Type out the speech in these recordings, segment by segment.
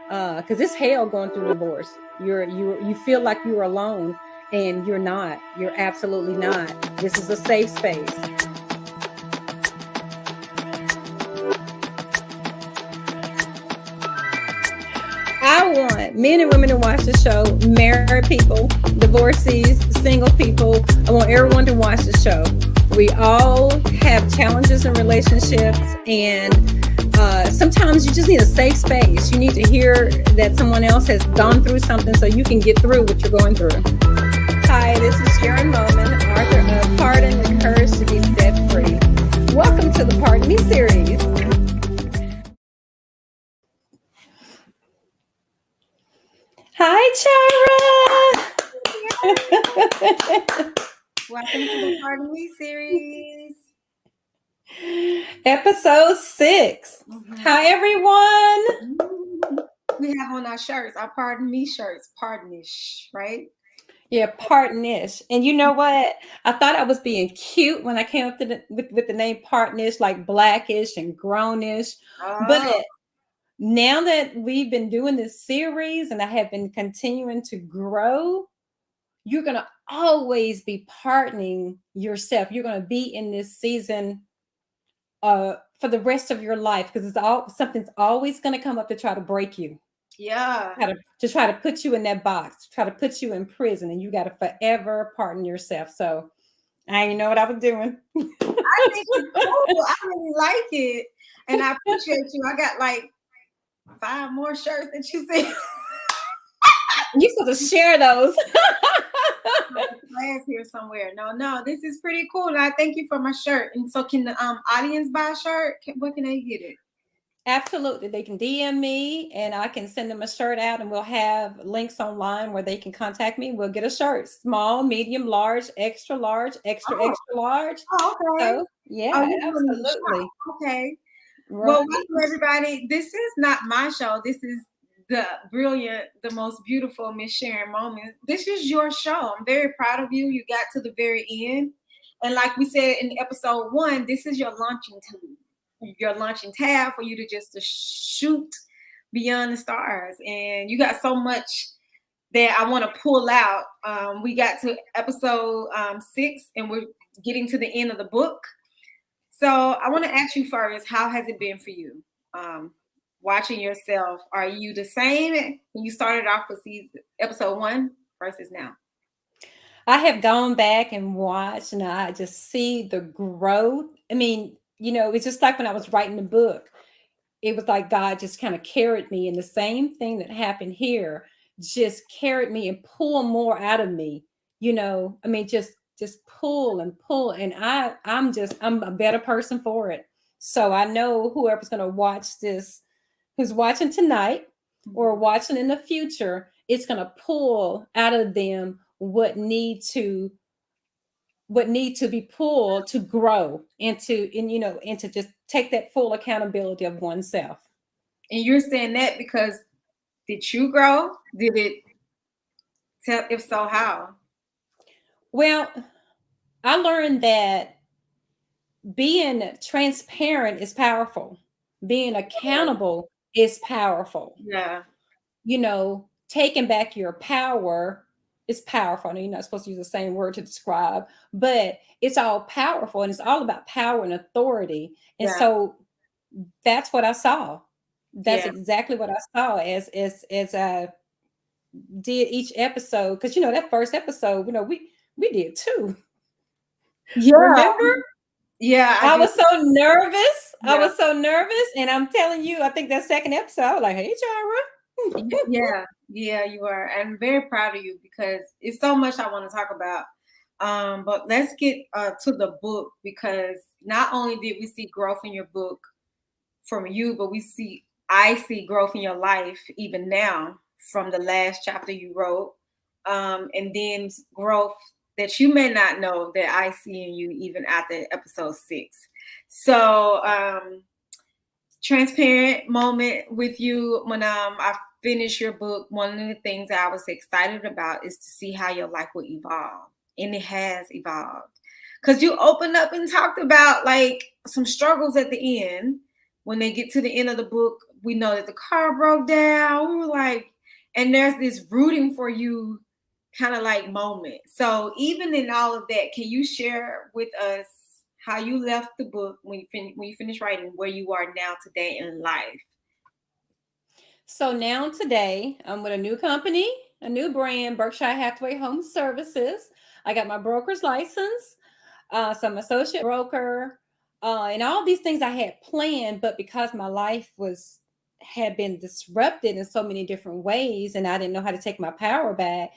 because it's hell going through divorce. You feel like you're alone, and you're not. You're absolutely not. This is a safe space. I want men and women to watch the show, married people, divorcees, single people. I want everyone to watch the show. We all have challenges in relationships, and sometimes you just need a safe space. You need to hear that someone else has gone through something so you can get through what you're going through. Hi, this is Sharon Moman, author of Pardon, the Courage to be Set Free. Welcome to the Pardon Me series. Hi, Chara. Welcome to the Pardon Me series. Episode 6. Mm-hmm. Hi, everyone. We have on our shirts, our Pardon Me shirts, pardonish, right? Yeah, pardonish. And you know what? I thought I was being cute when I came up to with the name pardonish, like blackish and grownish. Oh. But now that we've been doing this series and I have been continuing to grow, you're going to always be pardoning yourself. You're going to be in this season for the rest of your life, because something's always going to come up to try to break you. Yeah. To try to put you in that box, try to put you in prison, and you got to forever pardon yourself. So I didn't know what I was doing. I think it's cool. I really like it. And I appreciate you. I got like 5 more shirts that you said. You're supposed to share those. Glass here somewhere. No, this is pretty cool. And I thank you for my shirt. And so can the audience buy a shirt? Where can they get it? Absolutely. They can DM me and I can send them a shirt out, and we'll have links online where they can contact me. We'll get a shirt, small, medium, large, extra large, extra large. Oh, okay. So, yeah, absolutely. Okay. Right. Well, welcome everybody. This is not my show. This is the brilliant, the most beautiful Miss Sharon Moman. This is your show. I'm very proud of you. You got to the very end. And like we said in episode 1, this is your launching tool, your launching tab for you to shoot beyond the stars. And you got so much that I want to pull out. We got to episode 6, and we're getting to the end of the book. So I want to ask you first, how has it been for you? Watching yourself, are you the same when you started off with episode 1 versus now? I have gone back and watched, and I just see the growth. I mean, it's just like when I was writing the book, it was like God just kind of carried me, and the same thing that happened here just carried me and pulled more out of me. I mean, just pull and pull, and I'm a better person for it. So I know whoever's going to watch this, who's watching tonight or watching in the future, it's going to pull out of them what need to be pulled to grow and to just take that full accountability of oneself. And you're saying that because did you grow? Did it tell? If so, how? Well, I learned that being transparent is powerful. Being accountable is powerful. Yeah. Taking back your power is powerful. I know you're not supposed to use the same word to describe, but it's all powerful, and it's all about power and authority. And so that's what I saw. That's exactly what I saw as I did each episode. Because that first episode, we did 2. Yeah. Remember? Yeah. I was so nervous. Yeah. I was so nervous. And I'm telling you, I think that second episode, I was like, hey, Chara. Yeah, you are. I'm very proud of you because it's so much I want to talk about. But let's get to the book, because not only did we see growth in your book from you, but I see growth in your life even now from the last chapter you wrote. And then growth that you may not know that I see in you even after episode 6. So transparent moment with you. When I finished your book, one of the things I was excited about is to see how your life will evolve. And it has evolved. Because you opened up and talked about like some struggles at the end when they get to the end of the book, we know that the car broke down. We were like, and there's this rooting for you kind of like moment. So even in all of that, can you share with us how you left the book when you finish writing, where you are now today in life? So now today, I'm with a new company, a new brand, Berkshire Hathaway Home Services. I got my broker's license, so I'm associate broker, and all these things I had planned, but because my life had been disrupted in so many different ways, and I didn't know how to take my power back.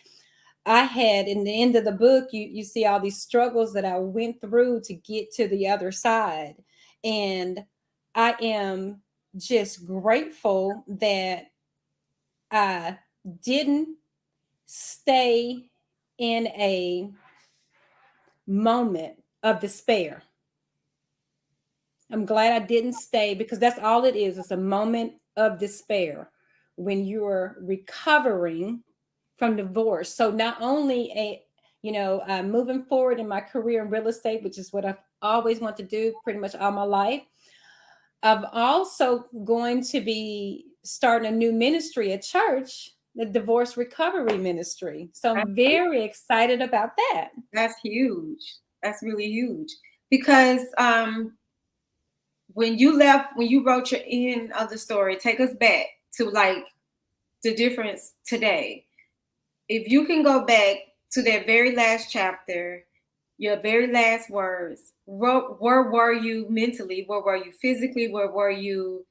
I had in the end of the book, you see all these struggles that I went through to get to the other side. And I am just grateful that I didn't stay in a moment of despair. I'm glad I didn't stay, because that's all it is. It's a moment of despair when you're recovering from divorce. So not only moving forward in my career in real estate, which is what I've always wanted to do pretty much all my life. I'm also going to be starting a new ministry at church, the divorce recovery ministry. So I'm very excited about that. That's huge. That's really huge, because when you wrote your end of the story, take us back to like the difference today. If you can go back to that very last chapter, your very last words, where were you mentally? Where were you physically? Where were you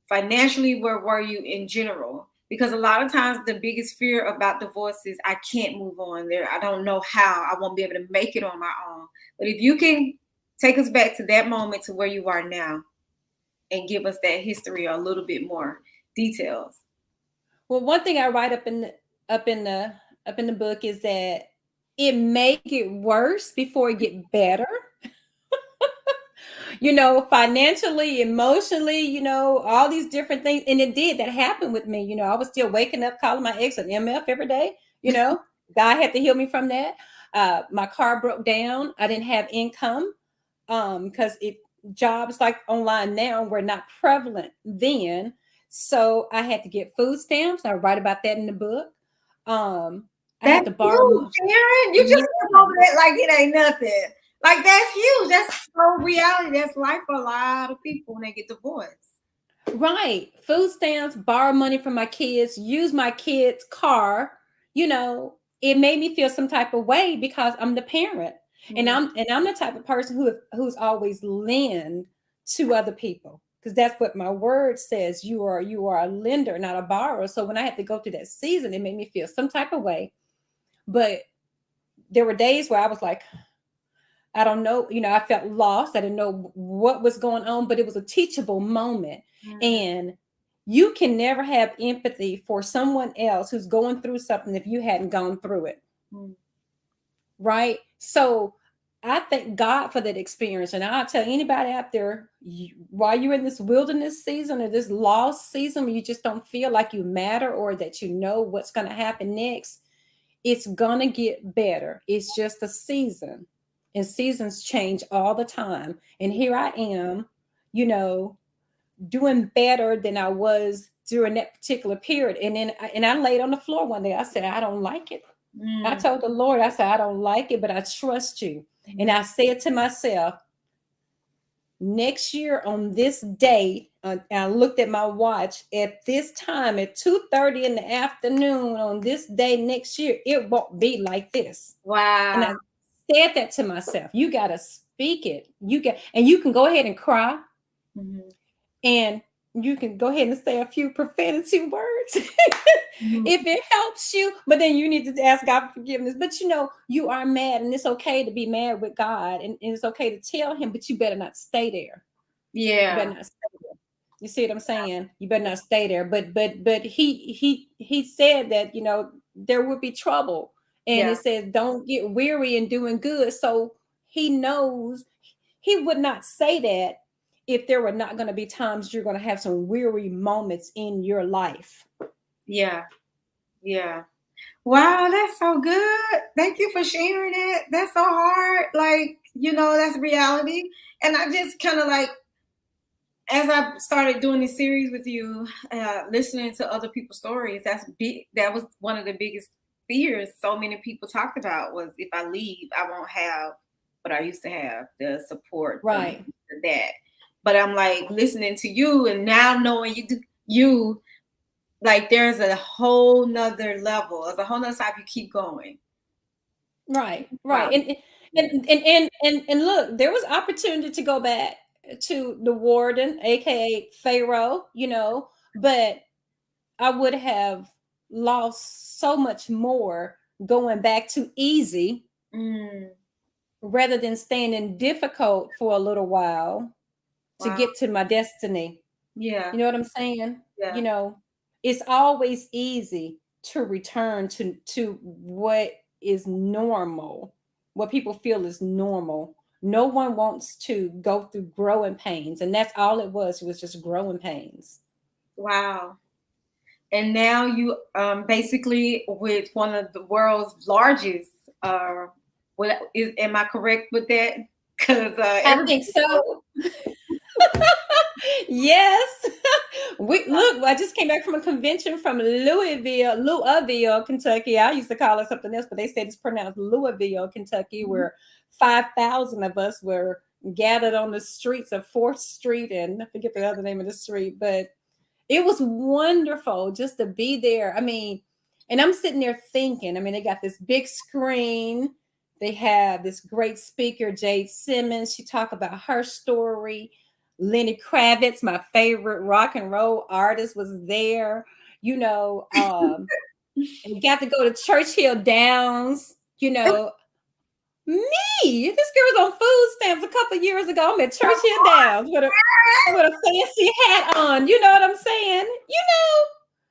financially? Where were you in general? Because a lot of times the biggest fear about divorce is I can't move on there. I don't know how. I won't be able to make it on my own. But if you can take us back to that moment to where you are now and give us that history or a little bit more details. Well, one thing I write up in the book is that it may get worse before it get better. Financially, emotionally, all these different things. And it did. That happened with me. I was still waking up, calling my ex an MF every day. God had to heal me from that. My car broke down. I didn't have income because jobs like online now were not prevalent then. So I had to get food stamps. I write about that in the book. I had to borrow. Sharon, you just come over that like it ain't nothing. Like that's huge. That's so reality. That's life for a lot of people when they get divorced. Right. Food stamps, borrow money from my kids, use my kids' car. It made me feel some type of way because I'm the parent. Mm-hmm. And I'm the type of person who's always lend to other people, because that's what my word says. You are a lender, not a borrower. So when I had to go through that season, it made me feel some type of way. But there were days where I was like, I don't know, I felt lost. I didn't know what was going on, but it was a teachable moment. Mm-hmm. And you can never have empathy for someone else who's going through something if you hadn't gone through it. Mm-hmm. Right? So I thank God for that experience. And I'll tell anybody out there, while you're in this wilderness season or this lost season where you just don't feel like you matter or that you know what's going to happen next, it's going to get better. It's just a season. And seasons change all the time. And here I am, doing better than I was during that particular period. And then I laid on the floor one day. I said, I don't like it. I told the Lord, I said, I don't like it, but I trust you. And I said to myself, next year on this date, I looked at my watch, at this time at 2:30 in the afternoon on this day next year, it won't be like this. Wow. And I said that to myself. You got to speak it. And you can go ahead and cry. Mm-hmm. And you can go ahead and say a few profanity words mm-hmm. if it helps you. But then you need to ask God for forgiveness. But you are mad, and it's okay to be mad with God, and it's okay to tell him, but you better not stay there. Yeah. You better not stay there. You see what I'm saying? You better not stay there. But he said that, there would be trouble. And it says, don't get weary in doing good. So he knows he would not say that if there were not going to be times you're going to have some weary moments in your life. Yeah. Yeah. Wow, that's so good. Thank you for sharing it. That's so hard. Like, that's reality. And I just kind of like, as I started doing this series with you, listening to other people's stories, that was one of the biggest fears so many people talked about was if I leave, I won't have what I used to have, the support, Right. that. But I'm like listening to you and now knowing you like there's a whole nother level, there's a whole nother side you keep going. Right. Wow. Right. And look, there was opportunity to go back to the warden, aka Pharaoh, but I would have lost so much more going back to easy Mm, rather than staying in difficult for a little while to wow. get to my destiny. Yeah. You know what I'm saying? Yeah. It's always easy to return to what is normal, what people feel is normal. No one wants to go through growing pains, and that's all it was. It was just growing pains. Wow. And now you basically with one of the world's largest what is am I correct with that? Because I everybody think so. Yes. We look, I just came back from a convention from Louisville, Kentucky. I used to call it something else, but they said it's pronounced Louisville, Kentucky, where 5,000 of us were gathered on the streets of 4th Street, and I forget the other name of the street, but it was wonderful just to be there. I mean, and I'm sitting there thinking, I mean, they got this big screen. They have this great speaker, Jade Simmons. She talked about her story. Lenny Kravitz, my favorite rock and roll artist, was there. And got to go to Churchill Downs. Me, this girl was on food stamps a couple years ago. I'm at Churchill Downs with a fancy hat on. You know what I'm saying?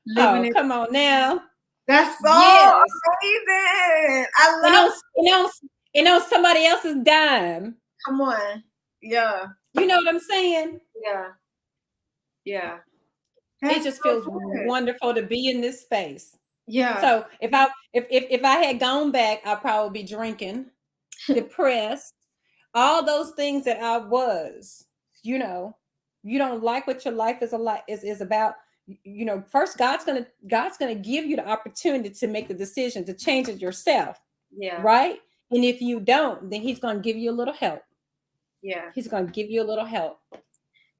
living Oh, it. come on now. That's so Yes. amazing. I And love somebody else's dime. come on. Yeah. You know what I'm saying? Yeah. Yeah. It That's just so feels good. wonderful to be in this space. Yeah. So if I had gone back, I'd probably be drinking, depressed, all those things that I was. You don't like what your life is about. First God's gonna give you the opportunity to make the decision to change it yourself, Yeah. right? And if you don't, then He's gonna give you a little help. Yeah. He's gonna give you a little help.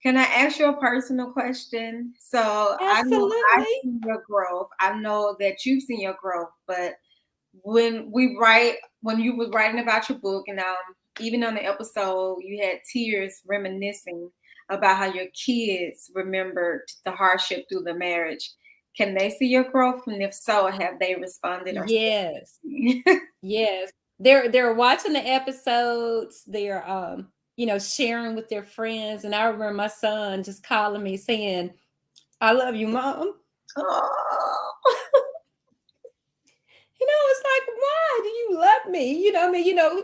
Can I ask you a personal question? So I know I've Absolutely. seen your growth. I know that you've seen your growth, but when you were writing about your book, and even on the episode, you had tears reminiscing about how your kids remembered the hardship through the marriage. Can they see your growth? And if so, have they responded or Yes. Yes. They're watching the episodes. They're sharing with their friends. And I remember my son just calling me saying, "I love you, Mom." Oh, It's like, why do you love me?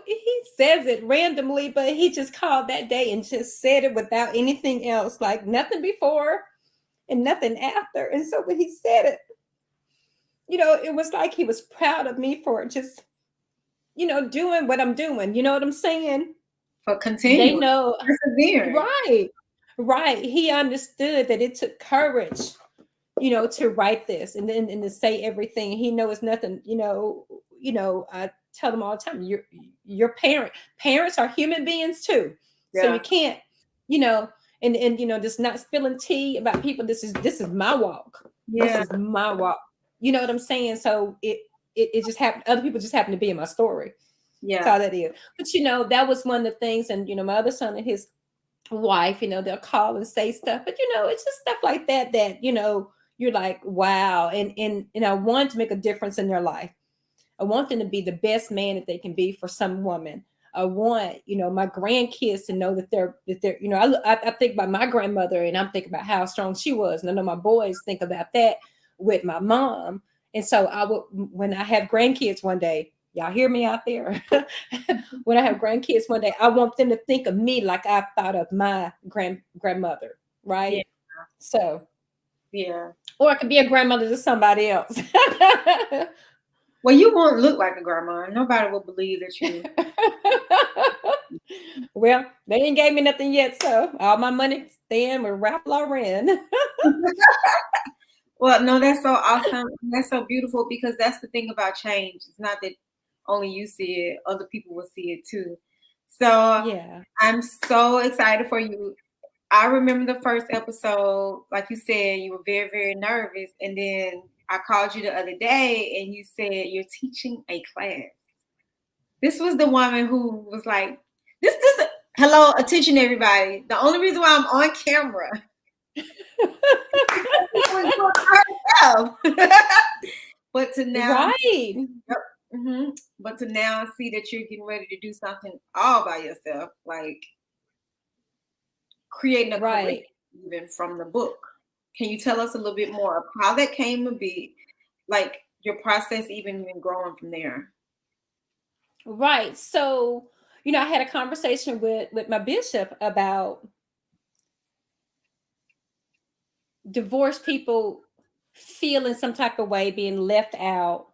He says it randomly, but he just called that day and just said it without anything else, like nothing before and nothing after. And so when he said it, it was like he was proud of me for just, doing what I'm doing. You know what I'm saying? for They continuing, know, persevering. right, right. He understood that it took courage, to write this and to say everything. He knows nothing, I tell them all the time, your parents are human beings too. So Yeah, you can't, just not spilling tea about people. This is my walk. This yeah, is my walk. You know what I'm saying? So it just happened. Other people just happen to be in my story. That's yeah, all that is. But that was one of the things. And my other son and his wife, they'll call and say stuff. But it's just stuff like that you're like, wow. And I want to make a difference in their life. I want them to be the best man that they can be for some woman. I want, my grandkids to know that they're, I think about my grandmother and I'm thinking about how strong she was. And I know my boys think about that with my mom. And so when I have grandkids one day, y'all hear me out there? When I have grandkids one day, I want them to think of me like I thought of my grandmother, yeah, right? So, yeah. or I could be a grandmother to somebody else. Well, you won't look like a grandma. Nobody will believe that you. Well, they ain't gave me nothing yet, so all my money staying with Ralph Lauren. Well, no, that's so awesome. That's so beautiful because that's the thing about change. It's not that only you see it, other people will see it too. So Yeah. I'm so excited for you. I remember the first episode, like you said, you were very, very nervous. And then I called you the other day and you said you're teaching a class. This was the woman who was like, hello, attention, everybody. The only reason why I'm on camera. But to now, Right. yep, but to now see that you're getting ready to do something all by yourself, like creating a curriculum Right. even from the book. Can you tell us a little bit more of how that came to be, like your process even growing from there? Right. So, I had a conversation with my bishop about divorced people feeling some type of way, being left out,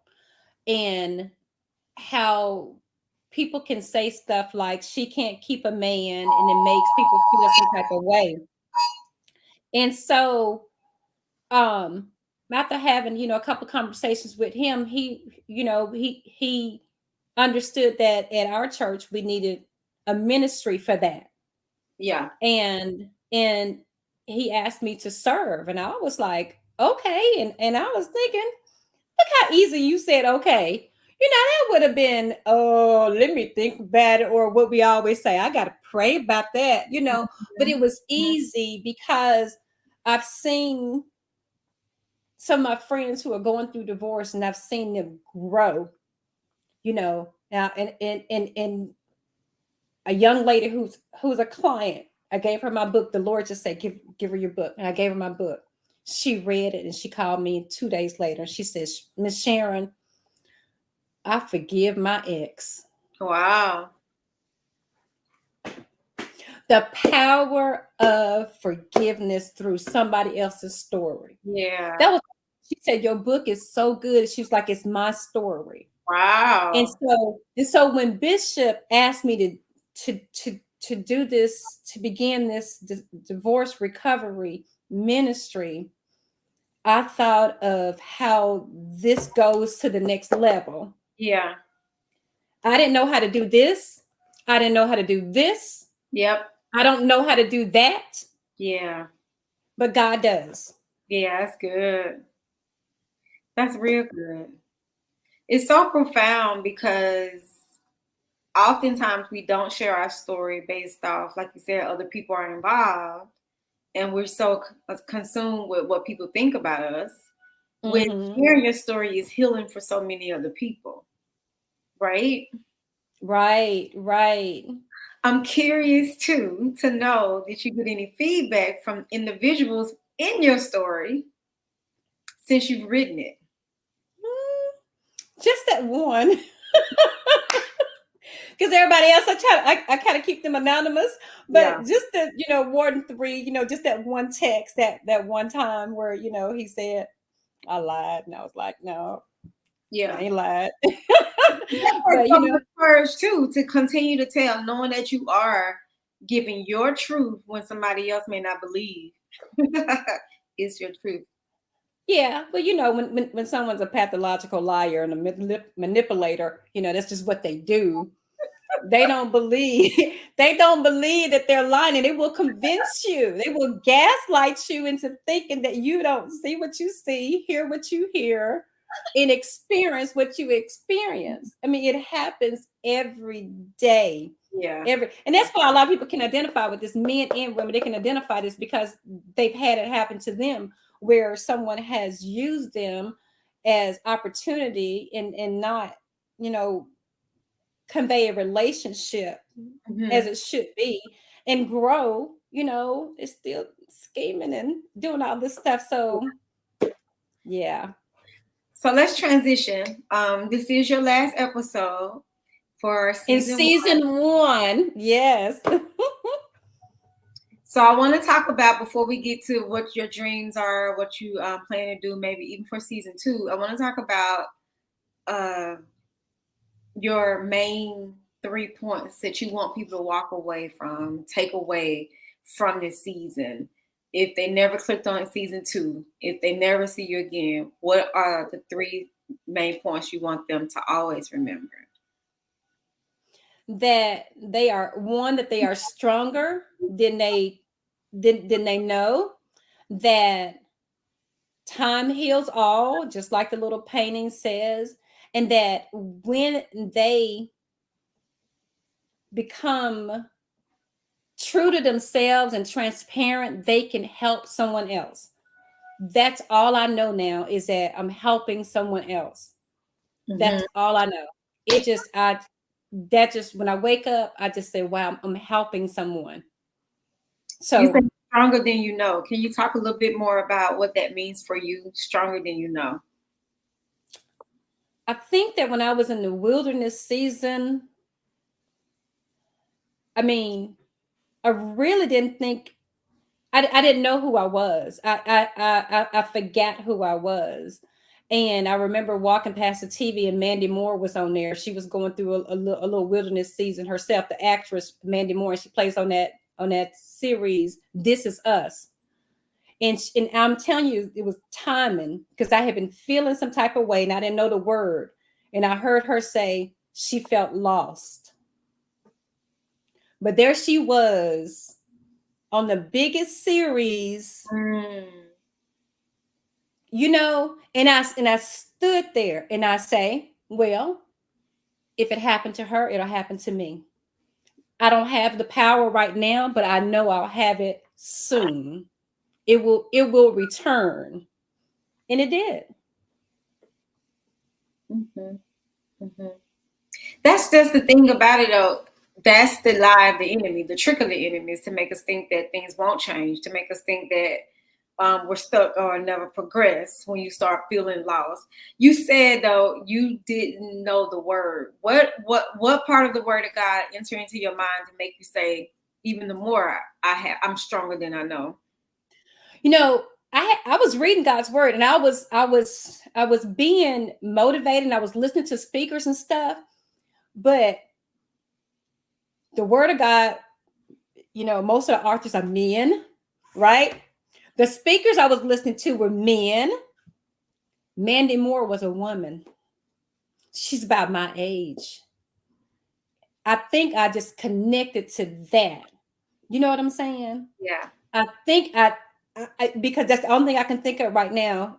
and how people can say stuff like she can't keep a man, and it makes people feel some type of way. And so, um, after having, a couple conversations with him, he understood that at our church we needed a ministry for that. Yeah. And he asked me to serve, and I was like, okay. And I was thinking, look how easy you said okay. That would have been, oh, let me think about it, or what we always say, I gotta pray about that. But it was easy because I've seen some of my friends who are going through divorce, and I've seen them grow, now. And a young lady who's a client, I gave her my book. The Lord just said, give her your book. And I gave her my book. She read it and she called me 2 days later. She says, Miss Sharon, I forgive my ex. Wow. The power of forgiveness through somebody else's story. Yeah. She said, your book is so good. She was like, it's my story. Wow. And so when Bishop asked me to do this, to begin this divorce recovery ministry, I thought of how this goes to the next level. Yeah. I didn't know how to do this. I didn't know how to do this. Yep. I don't know how to do that. Yeah. But God does. Yeah, that's good. That's real good. It's so profound because oftentimes we don't share our story based off, like you said, other people are involved, and we're so consumed with what people think about us. When Mm-hmm. sharing your story is healing for so many other people, right? Right. I'm curious too to know, did you get any feedback from individuals in your story since you've written it? Just that one. Because everybody else, I kind of keep them anonymous, Yeah. but just the, Warden 3, just that one text, that one time where, he said, I lied. And I was like, no, Yeah. I ain't lied. But courage too, to continue to tell, knowing that you are giving your truth when somebody else may not believe. It's your truth. Yeah, but when someone's a pathological liar and a manipulator, that's just what they do. They don't believe that they're lying, and they will convince you. They will gaslight you into thinking that you don't see what you see, hear what you hear, and experience what you experience. I mean, it happens every day. Yeah. And that's why a lot of people can identify with this, men and women. They can identify this because they've had it happen to them, where someone has used them as opportunity and not, convey a relationship as it should be and grow. It's still scheming and doing all this stuff. So yeah. So let's transition. This is your last episode for In season 1. Yes. So I want to talk about, before we get to what your dreams are, what you plan to do, maybe even for season 2, I want to talk about your main 3 points that you want people to walk away from, take away from this season? If they never clicked on season 2, if they never see you again, what are the 3 main points you want them to always remember? That they are one, that they are stronger than they know, that time heals all, just like the little painting says, and that when they become true to themselves and transparent, they can help someone else. That's all I know now, is that I'm helping someone else. That's all I know. It just, that just, when I wake up, I just say, wow, I'm helping someone. You say So stronger than you know. Can you talk a little bit more about what that means for you, stronger than you know? I think that when I was in the wilderness season, I mean, I really didn't think, I didn't know who I was. I forgot who I was. And I remember walking past the TV and Mandy Moore was on there. She was going through a little wilderness season herself, the actress Mandy Moore, and she plays on that series, This Is Us. And I'm telling you, it was timing, because I had been feeling some type of way and I didn't know the word. And I heard her say she felt lost. But there she was on the biggest series, and I stood there and I say, well, if it happened to her, it'll happen to me. I don't have the power right now, but I know I'll have it soon. It will return. And it did. That's just the thing about it, though. That's the lie of the enemy. The trick of the enemy is to make us think that things won't change, to make us think that we're stuck or never progress when you start feeling lost. You said, though, you didn't know the word. What part of the word of God enter into your mind to make you say, even the more I'm stronger than I know? I was reading God's word, and I was being motivated, and I was listening to speakers and stuff, but the word of God, most of the authors are men, right? The speakers I was listening to were men. Mandy Moore was a woman. She's about my age. I think I just connected to that. You know what I'm saying? Yeah. I think because that's the only thing I can think of right now.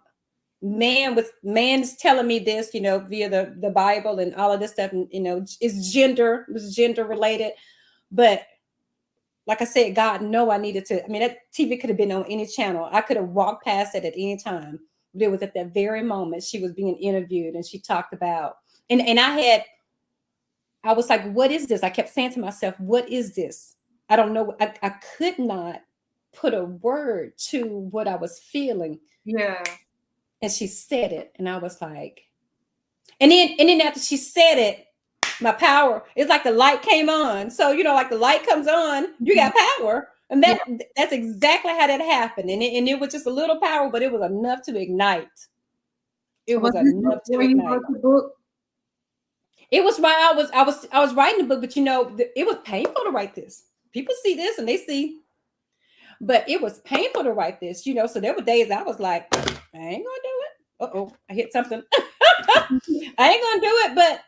Man's telling me this, via the Bible and all of this stuff, and it was gender related. But like I said, God, no, I needed to. I mean, that TV could have been on any channel. I could have walked past it at any time. But it was at that very moment she was being interviewed, and she talked about, and I was like, what is this? I kept saying to myself, what is this? I don't know. I could not put a word to what I was feeling. Yeah. And she said it, and I was like, and then after she said it, my power, it's like the light came on. So like the light comes on, you got power. And that's exactly how that happened. And it was just a little power, but it was enough to ignite. It was enough to ignite. The book? It was why I was writing the book, but it was painful to write this. People see this and they see, but it was painful to write this, so there were days I was like, I ain't gonna do it. Uh-oh, I hit something. I ain't gonna do it, but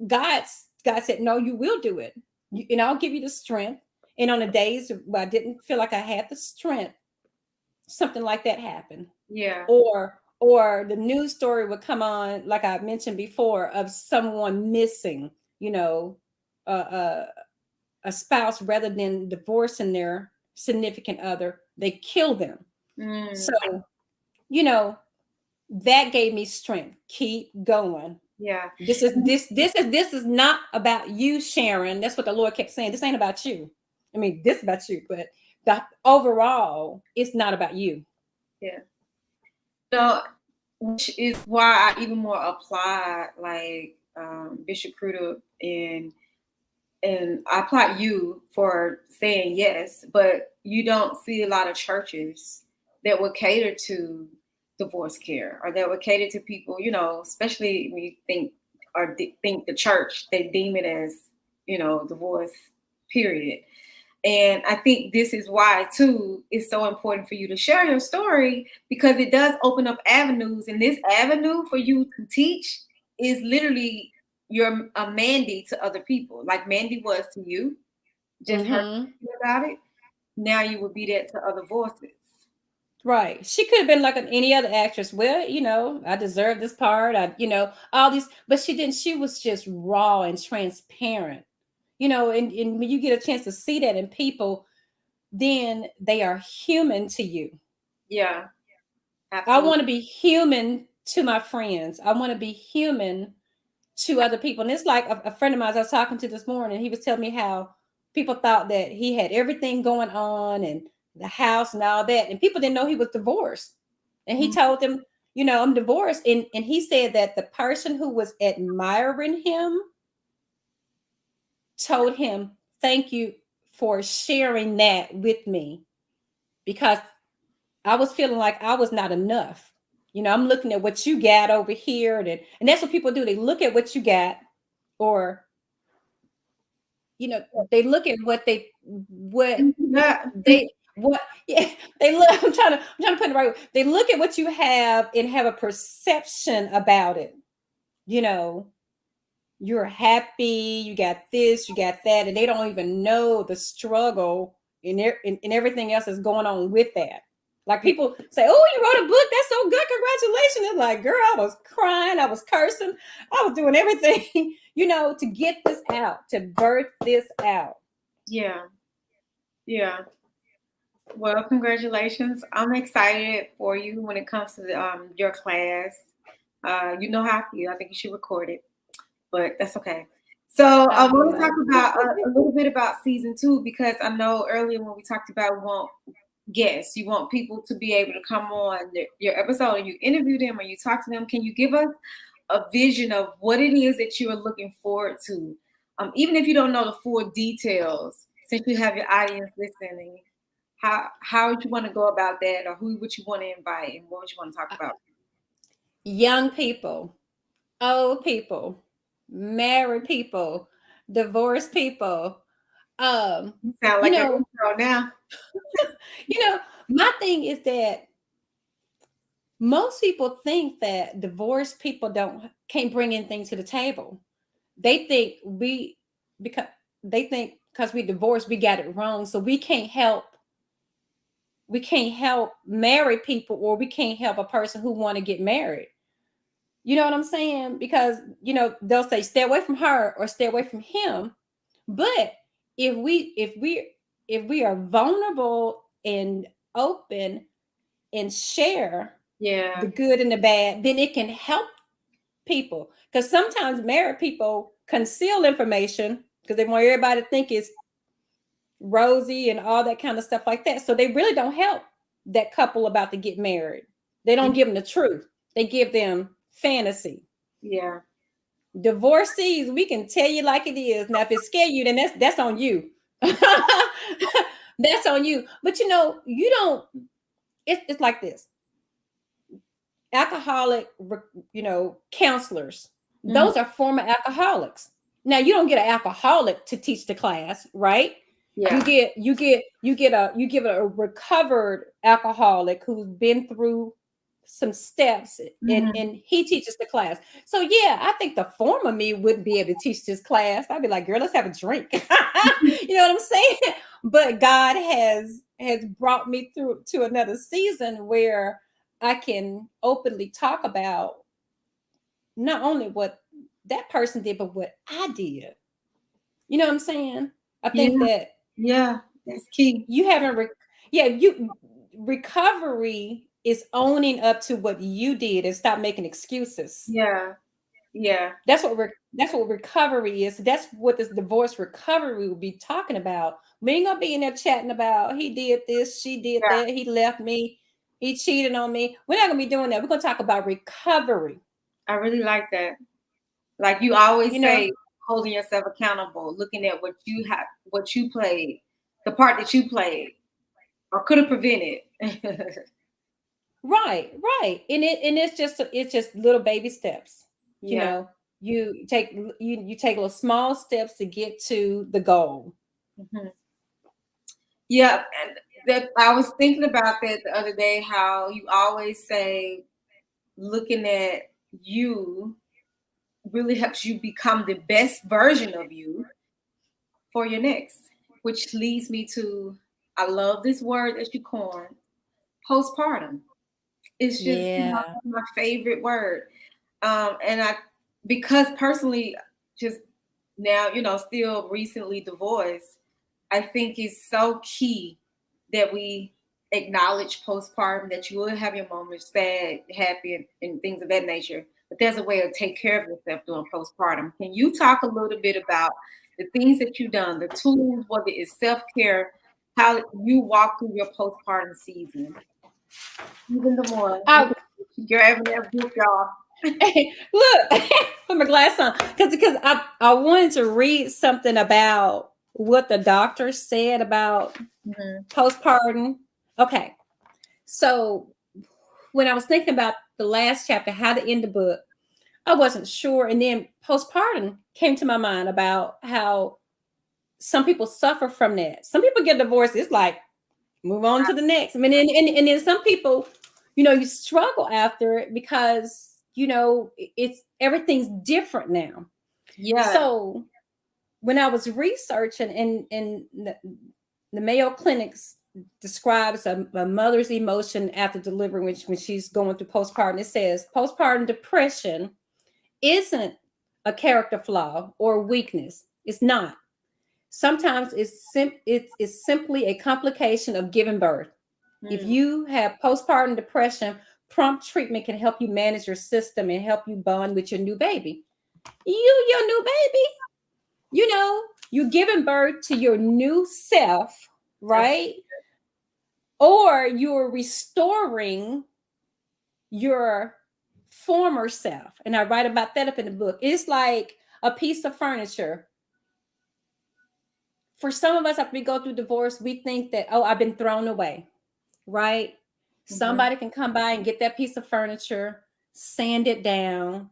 God said, no, you will do it. And I'll give you the strength. And on the days where I didn't feel like I had the strength, something like that happened. Yeah. Or the news story would come on, like I mentioned before, of someone missing, a spouse, rather than divorcing their significant other, they kill them. So, that gave me strength. Keep going. Yeah. This is not about you, Sharon. That's what the Lord kept saying. This ain't about you. I mean, this is about you, but overall, it's not about you. Yeah. So, which is why I even more apply like Bishop Crudup and I applaud you for saying yes, but you don't see a lot of churches that would cater to divorce care, or that would cater to people, you know, especially when you think or think the church, they deem it as, you know, divorce, period. And I think this is why, too, it's so important for you to share your story, because it does open up avenues. And this avenue for you to teach is literally your a Mandy to other people, like Mandy was to you. Just heard Mm-hmm. about it. Now you will be that to other voices. Right. She could have been like any other actress. Well, I deserve this part. All these, but she didn't. She was just raw and transparent. And when you get a chance to see that in people, then they are human to you. Yeah, I absolutely. want to be human to my friends. I want to be human to other people. And it's like a friend of mine I was talking to this morning. He was telling me how people thought that he had everything going on and the house and all that. And people didn't know he was divorced. And he Mhm. told them, I'm divorced. And he said that the person who was admiring him told him, thank you for sharing that with me, because I was feeling like I was not enough. I'm looking at what you got over here. And that's what people do. They look at what you got, or they look at what Yeah. they what yeah, they look. I'm trying to put it right. They look at what you have and have a perception about it. You know, you're happy, you got this, you got that, and they don't even know the struggle and everything else that's going on with that. Like people say, "Oh, you wrote a book. That's so good. Congratulations." It's like, girl, I was crying, I was cursing, I was doing everything, to get this out, to birth this out. Yeah. Yeah. Well, congratulations. I'm excited for you when it comes to your class. You know how I feel. I think you should record it, but that's okay. So I I want to talk will. about a little bit about season two, because I know earlier when we talked about we want guests, you want people to be able to come on your episode and you interview them or you talk to them. Can you give us a vision of what it is that you are looking forward to? Even if you don't know the full details, since you have your audience listening, how would you want to go about that, or who would you want to invite, and what would you want to talk about? Young people, old people, married people, divorced people. Um, You sound you like an know, intro now. my thing is that most people think that divorced people don't can't bring anything to the table. They think because they think because we divorced, we got it wrong. So we can't help married people, or we can't help a person who want to get married. You know what I'm saying? Because they'll say stay away from her or stay away from him. But if we are vulnerable and open and share the Yeah, good and the bad, then it can help people. Because sometimes married people conceal information because they want everybody to think it's rosy and all that kind of stuff like that. So they really don't help that couple about to get married. They don't give them the truth. They give them fantasy. yeah, Divorcees, we can tell you like it is. Now, if it scare you, then that's on you. That's on you. But you don't. It's like this. Alcoholic, counselors. mhm, Those are former alcoholics. Now, you don't get an alcoholic to teach the class, right? You yeah, get a recovered alcoholic who's been through some steps, and mhm, he teaches the class. So yeah, I think the former me wouldn't be able to teach this class. I'd be like, girl, let's have a drink. You know what I'm saying? But God has brought me through to another season where I can openly talk about not only what that person did, but what I did. You know what I'm saying? I yeah, think that yeah. That's key. you haven't yeah, you recovery is owning up to what you did and stop making excuses. Yeah, yeah, That's what recovery is. That's what this divorce recovery will be talking about. We ain't gonna be in there chatting about he did this, she did yeah. that, he left me, he cheated on me. We're not gonna be doing that. We're gonna talk about recovery. I really like that. Like you always You know, say, holding yourself accountable, looking at what you played, the part that you played, or could have prevented. Right, right. And it's just little baby steps. You Yeah. know, you take little small steps to get to the goal. Mhm. Yeah, and that I was thinking about that the other day, how you always say looking at you really helps you become the best version of you for your next, which leads me to I love this word that you coined, postpartum. It's just Yeah. my favorite word. And I because personally just now, still recently divorced, I think it's so key that we acknowledge postpartum, that you will have your moments, sad, happy, and things of that nature. But there's a way to take care of yourself during postpartum. Can you talk a little bit about the things that you've done, the tools, whether it's self-care, how you walk through your postpartum season? Even the more. Look I at you grabbing that book, y'all. look, put my glass on because I wanted to read something about what the doctor said about Mhm. postpartum. Okay, so when I was thinking about the last chapter, how to end the book, I wasn't sure, and then postpartum came to my mind about how some people suffer from that. Some people get divorced. It's like move on to the next. I mean, and then some people, you struggle after it because it's everything's different now. Yeah. So when I was researching, and the Mayo Clinics describes a mother's emotion after delivery when she's going through postpartum. It says postpartum depression isn't a character flaw or weakness. It's not. Sometimes it's simply a complication of giving birth. If Mm. you have postpartum depression, prompt treatment can help you manage your system and help you bond with your new baby. Your new baby, you're giving birth to your new self, That's right? Or you're restoring your former self. And I write about that up in the book. It's like a piece of furniture. For some of us, after we go through divorce, we think that, oh, I've been thrown away, right? Mhm. Somebody can come by and get that piece of furniture, sand it down,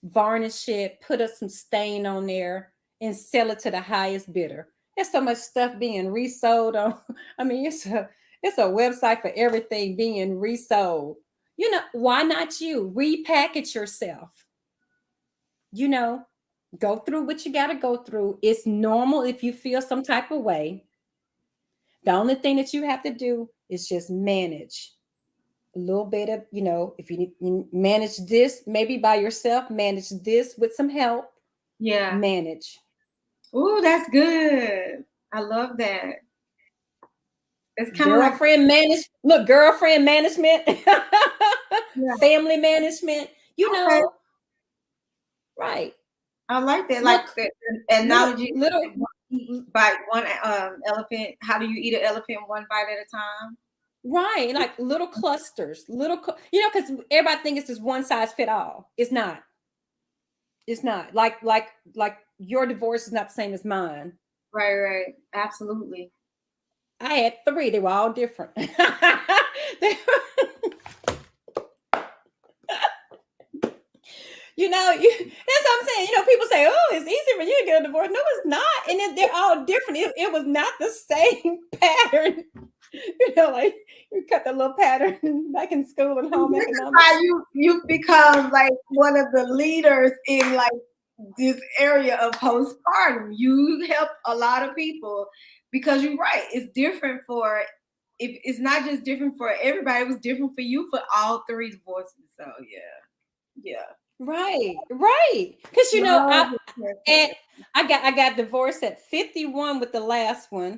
varnish it, put some stain on there, and sell it to the highest bidder. There's so much stuff being resold on. I mean, it's a website for everything being resold. Why not you? Repackage yourself. You know, go through what you got to go through. It's normal if you feel some type of way. The only thing that you have to do is just manage a little bit of, if you manage this, maybe by yourself, manage this with some help, Yeah. manage. Ooh, that's good. I love that. It's kind of like, Girlfriend management, yeah, family management, okay. right. I like that. Like Look, the little, analogy, little, eat bite one elephant. How do you eat an elephant one bite at a time? right. Like little clusters, because everybody thinks it's just one size fit all. It's not. It's not like your divorce is not the same as mine. Right, right. Absolutely. I had three. They were all different. That's what I'm saying. People say, "Oh, it's easy for you to get a divorce." No, it's not, and they're all different. It was not the same pattern. Like you cut the little pattern back in school and home This is economics. why you become like one of the leaders in like this area of postpartum. You help a lot of people because you're right. It's different for if it's not just different for everybody. It was different for you for all three divorces. So yeah, yeah. Right, right. Because Love I your and transparency. I got divorced at 51 with the last one.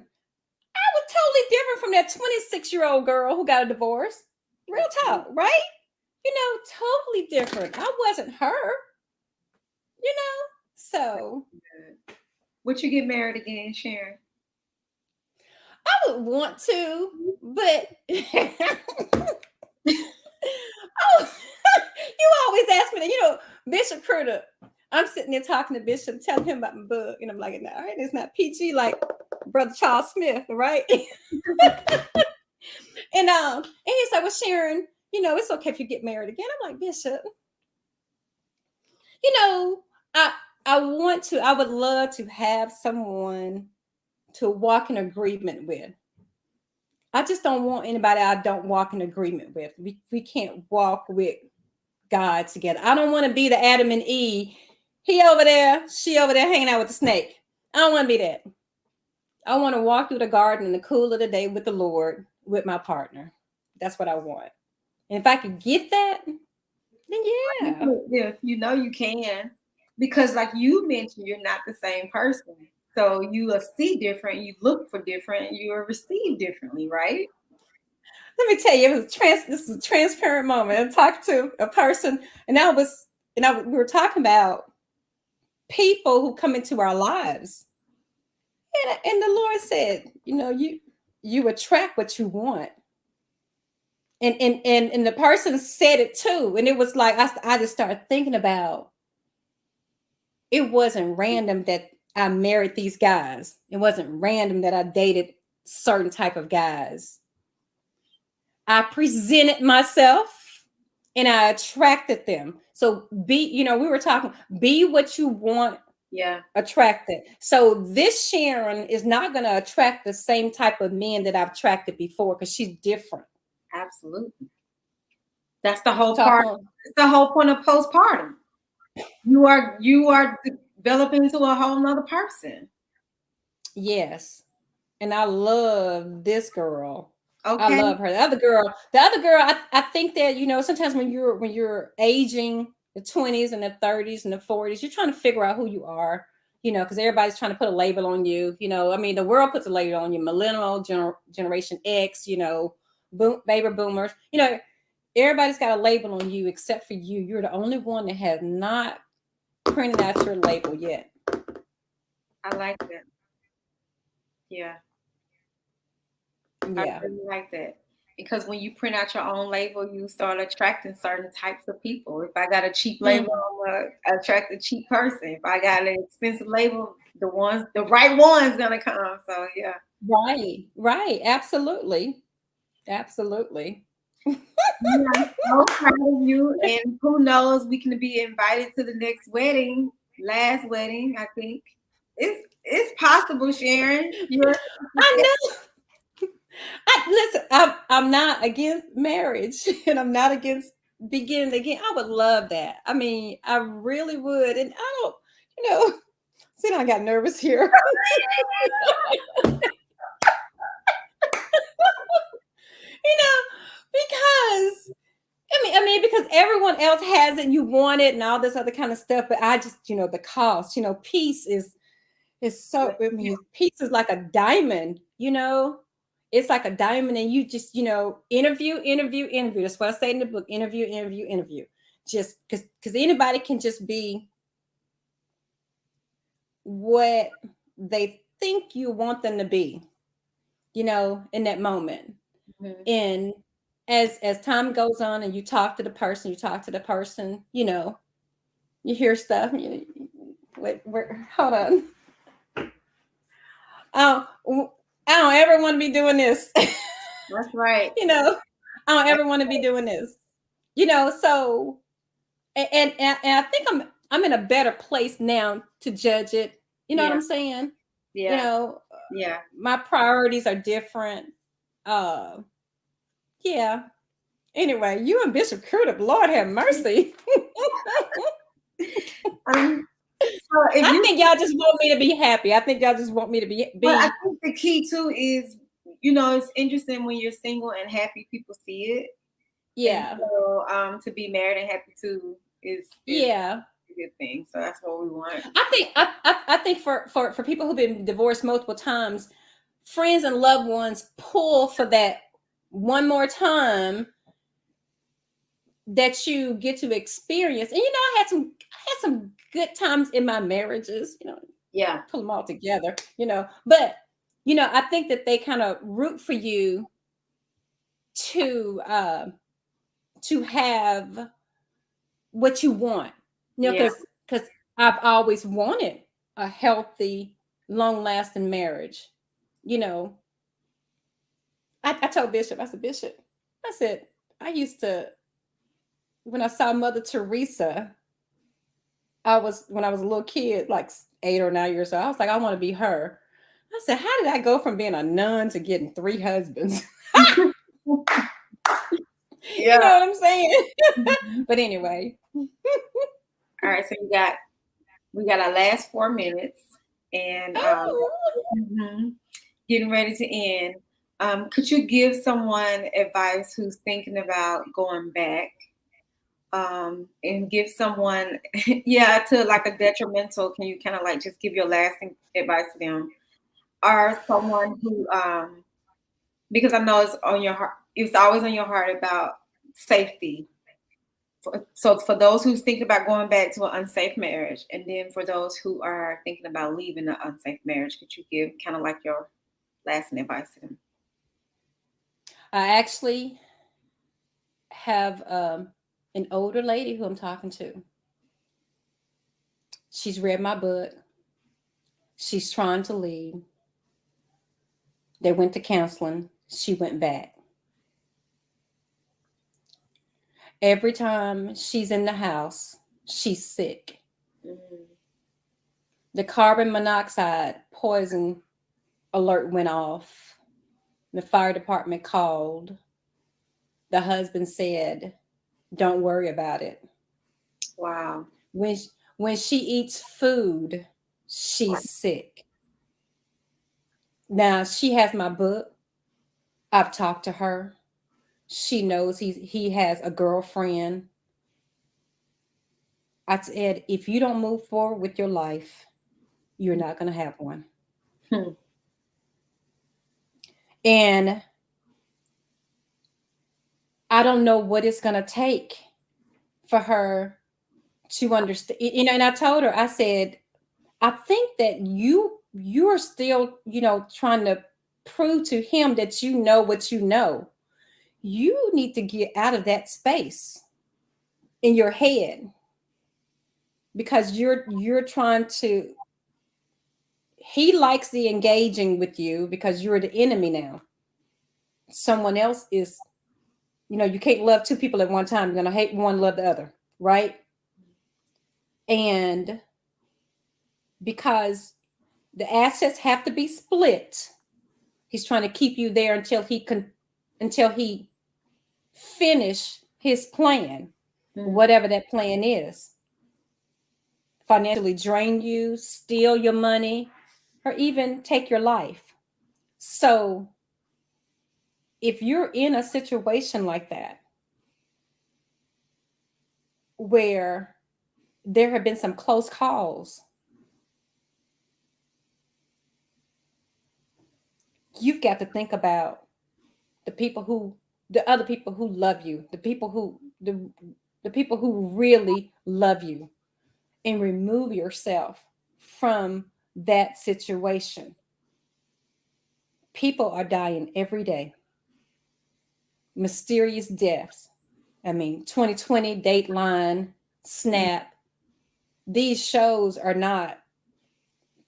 I was totally different from that 26-year-old girl who got a divorce. Real That's good. talk, right? Totally different. I wasn't her, you know. So Good. Would you get married again, Sharon? I would want to, but oh, you always ask me that. Bishop Cruder. I'm sitting there talking to Bishop, telling him about my book, and I'm like, "No, all right, it's not PG like Brother Charles Smith, right?" And he's like, "Well, Sharon, it's okay if you get married again. I'm like, Bishop, you know, I I would love to have someone to walk in agreement with. I just don't want anybody I don't walk in agreement with. We can't walk with God together. I don't want to be the Adam and Eve. He over there, she over there hanging out with the snake. I don't want to be that. I want to walk through the garden in the cool of the day with the Lord, with my partner. That's what I want. And if I could get that, then yeah. If you know you can, because like you mentioned, you're not the same person. So you will see different, you look for different, you will receive differently, right? Let me tell you, this is a transparent moment. I talked to a person, and we were talking about people who come into our lives. And the Lord said, you attract what you want. And the person said it too. And it was like I just started thinking about, it wasn't random that I married these guys. It wasn't random that I dated certain type of guys. I presented myself and I attracted them. So we were talking, be what you want. Yeah. Attracted. So this Sharon is not going to attract the same type of men that I've attracted before, because she's different. Absolutely. That's the whole part. It's the whole point of postpartum. You are developing into a whole nother person. Yes. And I love this girl. Okay. I love her. The other girl, I think that, sometimes when you're aging, the 20s and the 30s and the 40s, you're trying to figure out who you are, because everybody's trying to put a label on you. I mean, the world puts a label on you, millennial, Generation X, baby boomers, everybody's got a label on you except for you. You're the only one that has not printed out your label yet. I like that. Yeah. I really like that. Because when you print out your own label, you start attracting certain types of people. If I got a cheap label, I'm gonna attract a cheap person. If I got an expensive label, the right one's gonna come. So yeah. Right. Absolutely. Yeah, so proud of you. And who knows, we can be invited to the next wedding, last wedding, I think. It's possible, Sharon. I know. Listen, I'm not against marriage, and I'm not against beginning again. I would love that. I mean, I really would. And I don't, see, I got nervous here. Because because everyone else has it, and you want it, and all this other kind of stuff. But I just, the cost. Peace is so. I mean, peace is like a diamond. It's like a diamond, and you just, interview. That's what I say in the book. Interview. Just because anybody can just be what they think you want them to be, in that moment. Mm-hmm. And as time goes on and you talk to the person, you hear stuff. Wait, hold on. I don't ever want to be doing this. That's right. I don't ever want to be doing this. So and I think I'm in a better place now to judge it. You know what I'm saying? Yeah. My priorities are different. Yeah. Anyway, you and Bishop Crudup, Lord have mercy. I think y'all just want me to be happy. I think y'all just want me to be. But I think the key too is, it's interesting when you're single and happy, people see it. Yeah. And so to be married and happy too is a good thing. So that's what we want. I think for people who've been divorced multiple times, friends and loved ones pull for that one more time that you get to experience. And I had some good times in my marriages, pull them all together, but I think that they kind of root for you to have what you want, because I've always wanted a healthy, long-lasting marriage. I told Bishop, I said, I used to, when I saw Mother Teresa, when I was a little kid, like 8 or 9 years old, I was like, I want to be her. I said, how did I go from being a nun to getting 3 husbands? You Yeah. know what I'm saying? Mhm. But anyway. All right, so we got our last 4 minutes, and Oh. mhm, getting ready to end. Could you give someone advice who's thinking about going back, and give someone, yeah, to like a detrimental? Can you kind of like just give your lasting advice to them, or someone who, because I know it's on your heart, it's always on your heart about safety. So for those who's thinking about going back to an unsafe marriage, and then for those who are thinking about leaving an unsafe marriage, could you give kind of like your lasting advice to them? I actually have an older lady who I'm talking to. She's read my book. She's trying to leave. They went to counseling. She went back. Every time she's in the house, she's sick. Mm, The carbon monoxide poison alert went off. The fire department called. The husband said, "Don't worry about it." wow. When when she eats food, she's sick. Now she has my book. I've talked to her. She knows he has a girlfriend. I said, if you don't move forward with your life, you're not going to have one. Hmm. And I don't know what it's going to take for her to understand. And I told her, I said, I think that you're still, trying to prove to him that you know what you know. You need to get out of that space in your head because you're trying to he likes the engaging with you because you're the enemy now. Someone else is, you can't love two people at one time. You're gonna hate one, love the other, right? And because the assets have to be split, he's trying to keep you there until he finish his plan, Mm, whatever that plan is. Financially drain you, steal your money, or even take your life. So if you're in a situation like that where there have been some close calls, you've got to think about the other people who love you, the people who really love you, and remove yourself from that situation. People are dying every day. Mysterious deaths. I mean, 2020, Dateline, mm, Snap. These shows are not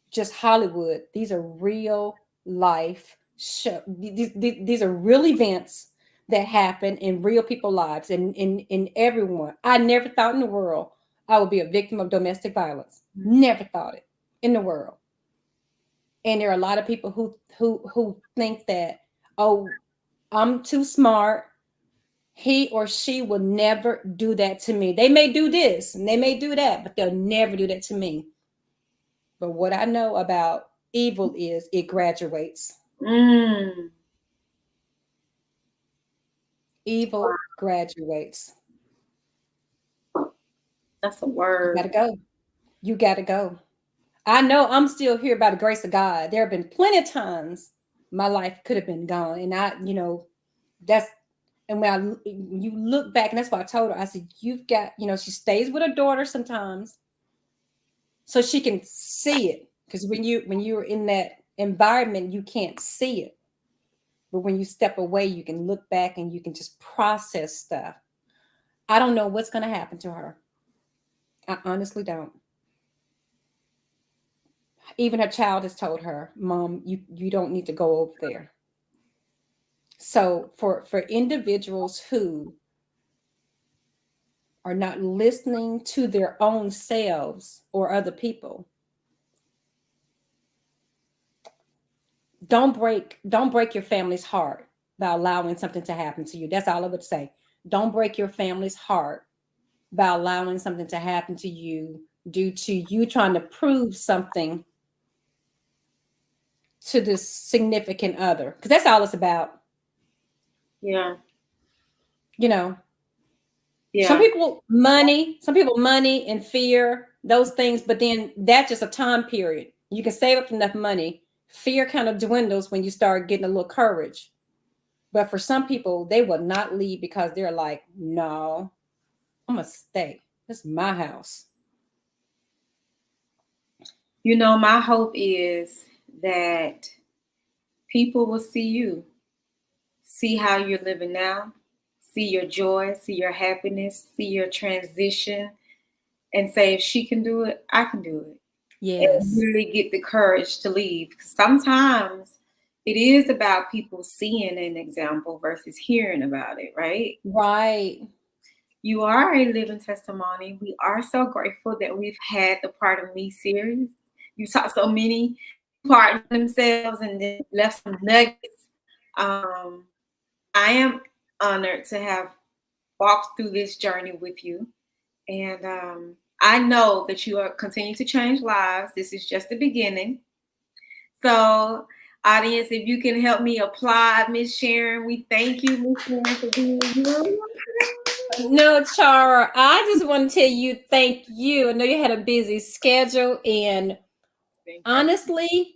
just Hollywood. These are real life show. These are real events that happen in real people's lives and in everyone. I never thought in the world I would be a victim of domestic violence. mm, Never thought it in the world. And there are a lot of people who think that, oh, I'm too smart. He or she will never do that to me. They may do this and they may do that, but they'll never do that to me. But what I know about evil is it graduates. mm. Evil graduates. That's a You got to word. go. You got to go. I know I'm still here by the grace of God. There have been plenty of times my life could have been gone. And that's, and when you look back, and that's why I told her, I said, you've got, she stays with her daughter sometimes so she can see it. Because when you're in that environment, you can't see it. But when you step away, you can look back and you can just process stuff. I don't know what's going to happen to her. I honestly don't. Even her child has told her, "Mom, you don't need to go over there." So for individuals who are not listening to their own selves or other people, don't break your family's heart by allowing something to happen to you. That's all I would say. Don't break your family's heart by allowing something to happen to you due to you trying to prove something to this significant other, because that's all it's about. Yeah. You know, Yeah. some people money and fear, those things, but then that's just a time period. You can save up enough money. Fear kind of dwindles when you start getting a little courage. But for some people, they will not leave because they're like, no, I'm gonna stay. This is my house. You know, my hope is that people will see you, see how you're living now, see your joy, see your happiness, see your transition, and say, if she can do it, I can do it. And Yes. really get the courage to leave. Sometimes it is about people seeing an example versus hearing about it, right? Right. You are a living testimony. We are so grateful that we've had the Part of Me series. You saw so many part themselves and then left some nuggets. Um, I am honored to have walked through this journey with you. And I know that you are continuing to change lives. This is just the beginning. So, audience, if you can help me applaud Miss Sharon, we thank you, Miss Sharon, for being here. No, Chara, I just want to tell you thank you. I know you had a busy schedule, and honestly,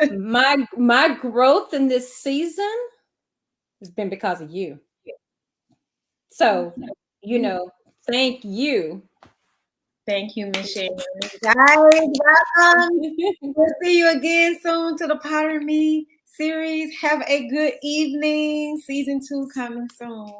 my growth in this season has been because of you. So, thank you. Thank you, Miss Sharon. Guys, welcome. We'll see you again soon to the Part of Me series. Have a good evening. Season 2 coming soon.